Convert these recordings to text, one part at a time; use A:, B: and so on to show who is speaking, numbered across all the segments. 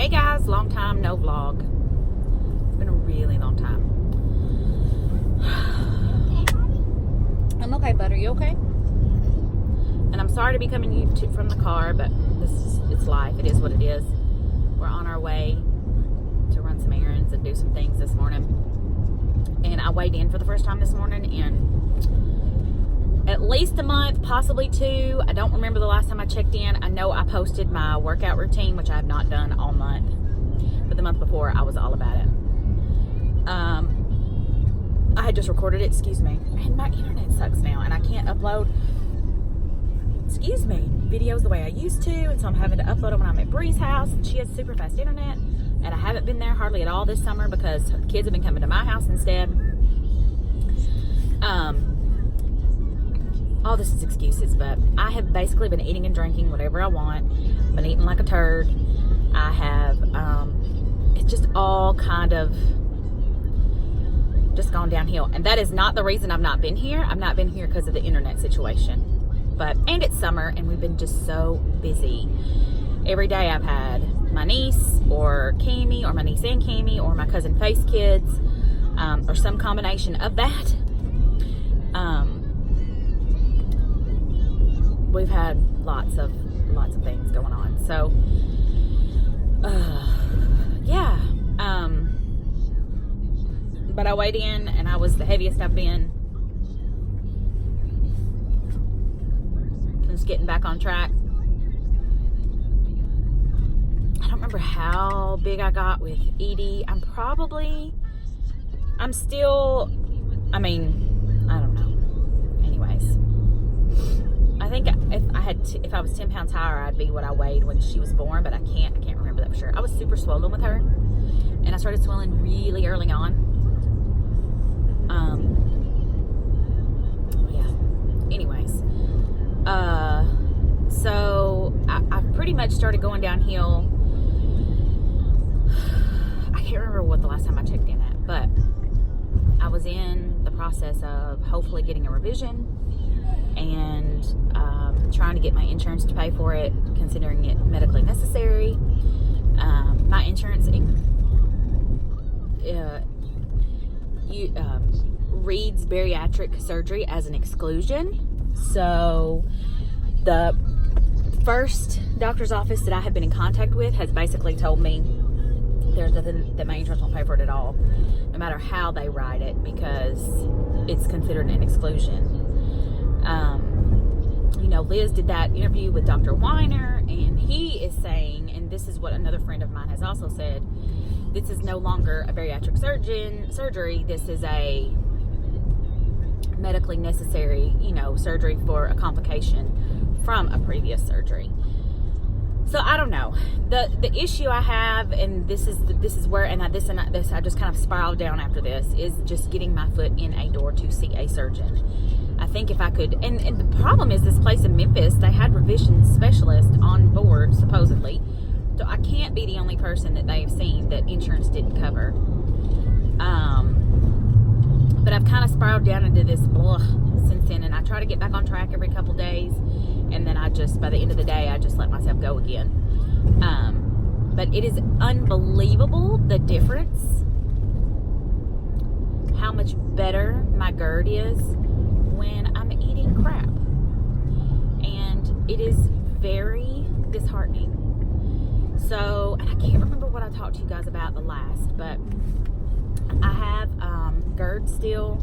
A: Hey guys, long time no vlog. It's been a really long time. I'm okay, bud. Are you okay? And I'm sorry to be coming to you from the car, but it's life. It is what it is. We're on our way to run some errands and do some things this morning. And I weighed in for the first time this morning in at least a month, possibly two. I don't remember the last time I checked in. I know I posted my workout routine, which I have not done all month. But the month before, I was all about it. I had just recorded it, excuse me. And my internet sucks now, and I can't upload, videos the way I used to. And so I'm having to upload them when I'm at Bree's house, and she has super fast internet. And I haven't been there hardly at all this summer because kids have been coming to my house instead. All this is excuses, but I have basically been eating and drinking whatever I want. Been eating like a turd. I have, it's just all kind of just gone downhill. And that is not the reason I've not been here. I've not been here because of the internet situation. And it's summer, and we've been just so busy. Every day I've had my niece or Cammy, or my niece and Cammy, or my cousin Face kids, or some combination of that. We've had lots of things going on. So, yeah. But I weighed in, and I was the heaviest I've been since getting back on track. I don't remember how big I got with Edie. I'm still, I don't know. Anyways. I think if I was 10 pounds higher, I'd be what I weighed when she was born, but I can't remember that for sure. I was super swollen with her, and I started swelling really early on. Yeah. Anyways, so I pretty much started going downhill. I can't remember what the last time I checked in at, but I was in the process of hopefully getting a revision and trying to get my insurance to pay for it, considering it medically necessary. My insurance reads bariatric surgery as an exclusion. So the first doctor's office that I have been in contact with has basically told me there's nothing that my insurance won't pay for it at all, no matter how they write it, because it's considered an exclusion. Liz did that interview with Dr. Weiner, and he is saying, and this is what another friend of mine has also said, this is no longer a bariatric surgery. This is a medically necessary, surgery for a complication from a previous surgery. So I don't know. The issue I have, and this is where, and this I just kind of spiraled down after this, is just getting my foot in a door to see a surgeon. I think if I could, and the problem is this place in Memphis, they had revision specialists on board supposedly, so I can't be the only person that they've seen that insurance didn't cover. But I've kind of spiraled down into this blah since then, and I try to get back on track every couple days, and then by the end of the day, I just let myself go again. But it is unbelievable the difference, how much better my Gerd is when I'm eating crap. And it is very disheartening. So, and I can't remember what I talked to you guys about the last, but I have Gerd still.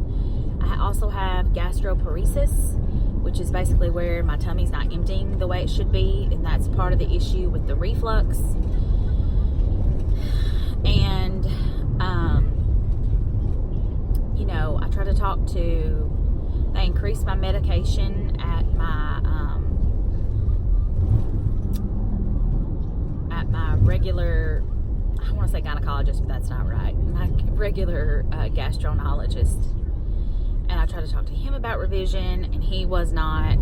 A: I also have gastroparesis, which is basically where my tummy's not emptying the way it should be, and that's part of the issue with the reflux. And I try to talk to, they increased my medication at my regular, I want to say gynecologist, but that's not right, my regular gastroenterologist. And I tried to talk to him about revision, and he was not,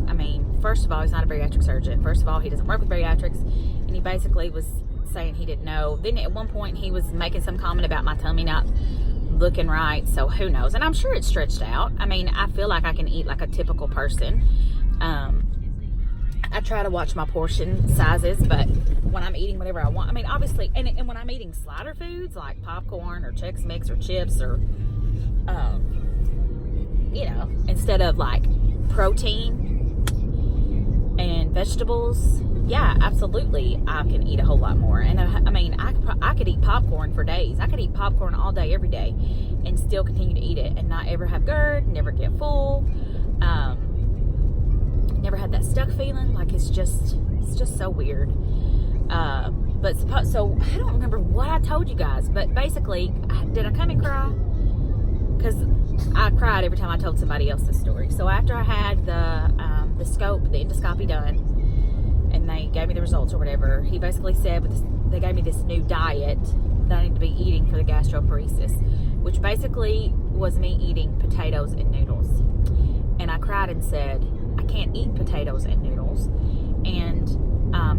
A: first of all, he's not a bariatric surgeon. First of all, he doesn't work with bariatrics, and he basically was saying he didn't know. Then at one point, he was making some comment about my tummy not looking right, so who knows? And I'm sure it's stretched out. I feel like I can eat like a typical person. I try to watch my portion sizes, but when I'm eating whatever I want, I mean, obviously, and when I'm eating slider foods like popcorn or Chex Mix or chips or, you know, instead of like protein and vegetables, yeah, absolutely, I can eat a whole lot more. And I mean, I could eat popcorn for days. I could eat popcorn all day, every day, and still continue to eat it and not ever have GERD, never get full. Never had that stuck feeling. Like it's just so weird. But so I don't remember what I told you guys, but basically, did I come and cry? Because I cried every time I told somebody else this story. So after I had the endoscopy done, and they gave me the results or whatever, he basically said they gave me this new diet that I need to be eating for the gastroparesis, which basically was me eating potatoes and noodles. And I cried and said, I can't eat potatoes and noodles. And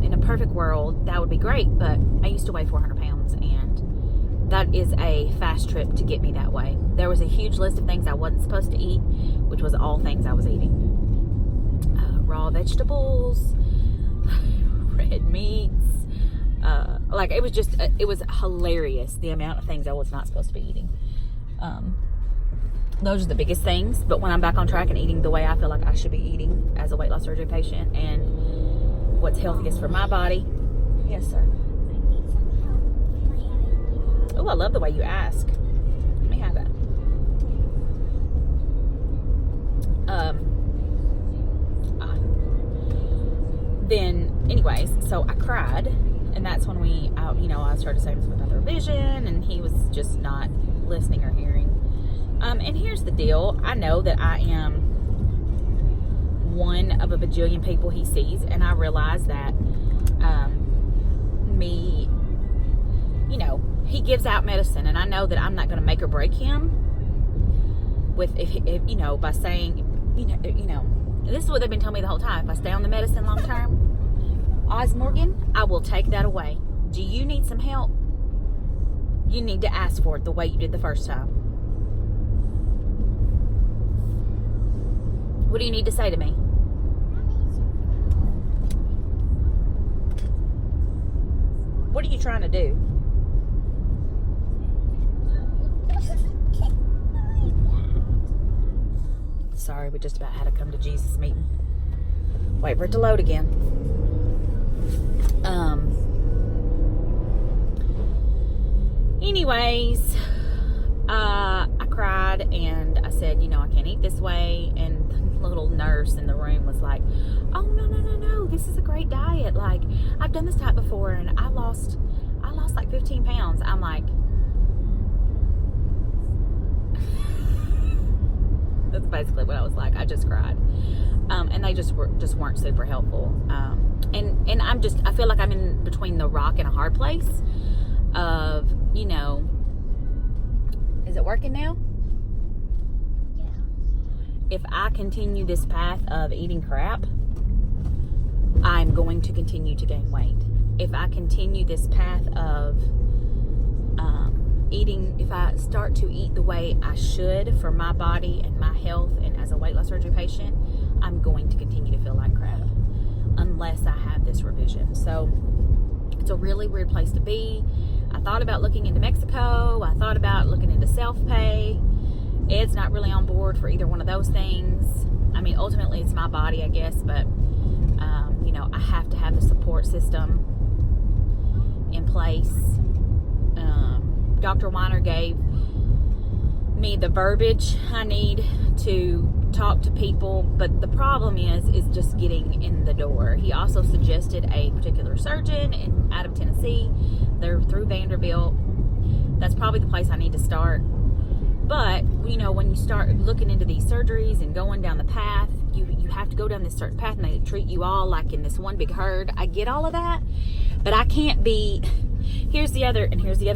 A: in a perfect world, that would be great, but I used to weigh 400 pounds, and that is a fast trip to get me that way. There was a huge list of things I wasn't supposed to eat, which was all things I was eating. Raw vegetables, red meats, like it was hilarious the amount of things I was not supposed to be eating. Those are the biggest things, but when I'm back on track and eating the way I feel like I should be eating as a weight loss surgery patient and what's healthiest for my body. Yes, sir. Oh, I love the way you ask. Let me have that. Then, anyways, so I cried, and that's when I started saying something about the revision, and he was just not listening or hearing. And here's the deal. I know that I am one of a bajillion people he sees, and I realize that he gives out medicine, and I know that I'm not going to make or break him by saying, this is what they've been telling me the whole time. If I stay on the medicine long term, Morgan, I will take that away. Do you need some help? You need to ask for it the way you did the first time. What do you need to say to me? What are you trying to do? Sorry, we just about had a come to Jesus meeting. Wait for it to load again. Anyways, I cried and I said, I can't eat this way. And the little nurse in the room was like, oh, no, this is a great diet. Like, I've done this diet before and I lost like 15 pounds. I'm like, that's basically what I was like. I just cried. And they just weren't super helpful. And I feel like I'm in between the rock and a hard place of, is it working now?
B: Yeah.
A: If I continue this path of eating crap, I'm going to continue to gain weight. If I continue this path of if I start to eat the way I should for my body and my health and as a weight loss surgery patient, I'm going to continue to feel like crap unless I have this revision. So it's a really weird place to be. I thought about looking into Mexico. I thought about looking into self-pay. Ed's not really on board for either one of those things. I mean, ultimately it's my body, I guess, but I have to have the support system in place. Dr. Weiner gave me the verbiage I need to talk to people, but the problem is just getting in the door. He also suggested a particular surgeon out of Tennessee. They're through Vanderbilt. That's probably the place I need to start. But when you start looking into these surgeries and going down the path, you have to go down this certain path, and they treat you all like in this one big herd. I get all of that, but I can't be. Here's the other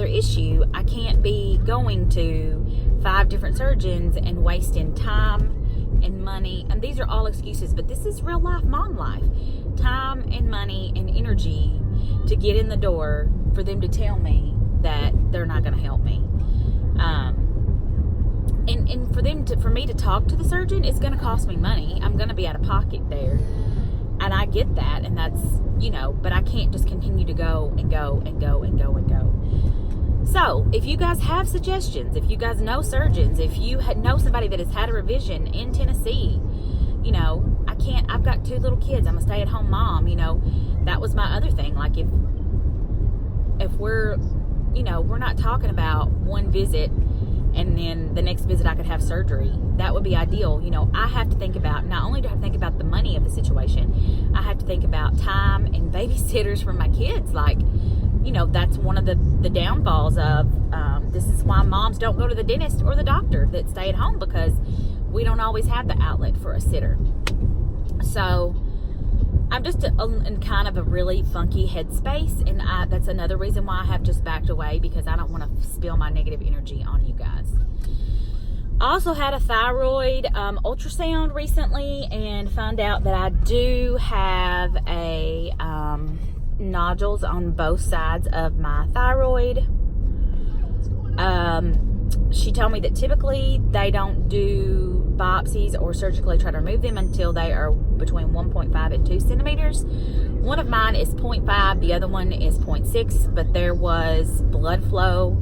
A: issue. I can't be going to 5 different surgeons and wasting time and money. And these are all excuses, but this is real life mom life. Time and money and energy to get in the door for them to tell me that they're not going to help me. And for me to talk to the surgeon, it's going to cost me money. I'm going to be out of pocket there. And I get that, and that's, but I can't just continue to go and go and go and go and go. So, if you guys have suggestions, if you guys know surgeons, if you know somebody that has had a revision in Tennessee, I've got 2 little kids. I'm a stay-at-home mom, that was my other thing. Like, if we're, we're not talking about one visit and then the next visit I could have surgery. That would be ideal. I have to think about, not only do I have to think about the money of the situation, I have to think about time and babysitters for my kids. Like, that's one of the downfalls of, this is why moms don't go to the dentist or the doctor, that stay at home, because we don't always have the outlet for a sitter. So I'm just in kind of a really funky headspace, and that's another reason why I have just backed away, because I don't want to spill my negative energy on you guys. I also had a thyroid ultrasound recently and found out that I do have a nodules on both sides of my thyroid. She told me that typically they don't do biopsies or surgically try to remove them until they are between 1.5 and 2 centimeters. One of mine is 0.5, the other one is 0.6, but there was blood flow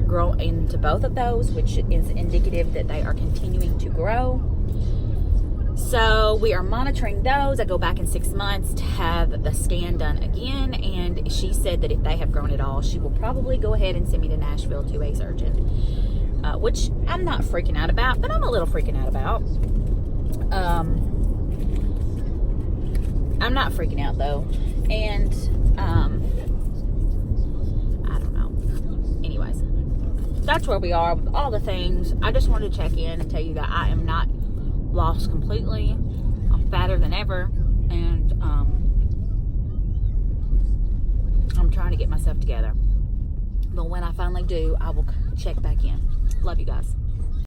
A: grow into both of those, which is indicative that they are continuing to grow. So we are monitoring those. I go back in 6 months to have the scan done again, and she said that if they have grown at all, she will probably go ahead and send me to Nashville to a surgeon, which I'm not freaking out about, but I'm a little freaking out about. I'm not freaking out though, and I don't know. Anyways, that's where we are with all the things. I just wanted to check in and tell you that I am not lost completely. I'm fatter than ever, and I'm trying to get myself together. But when I finally do, I will check back in. Love you guys.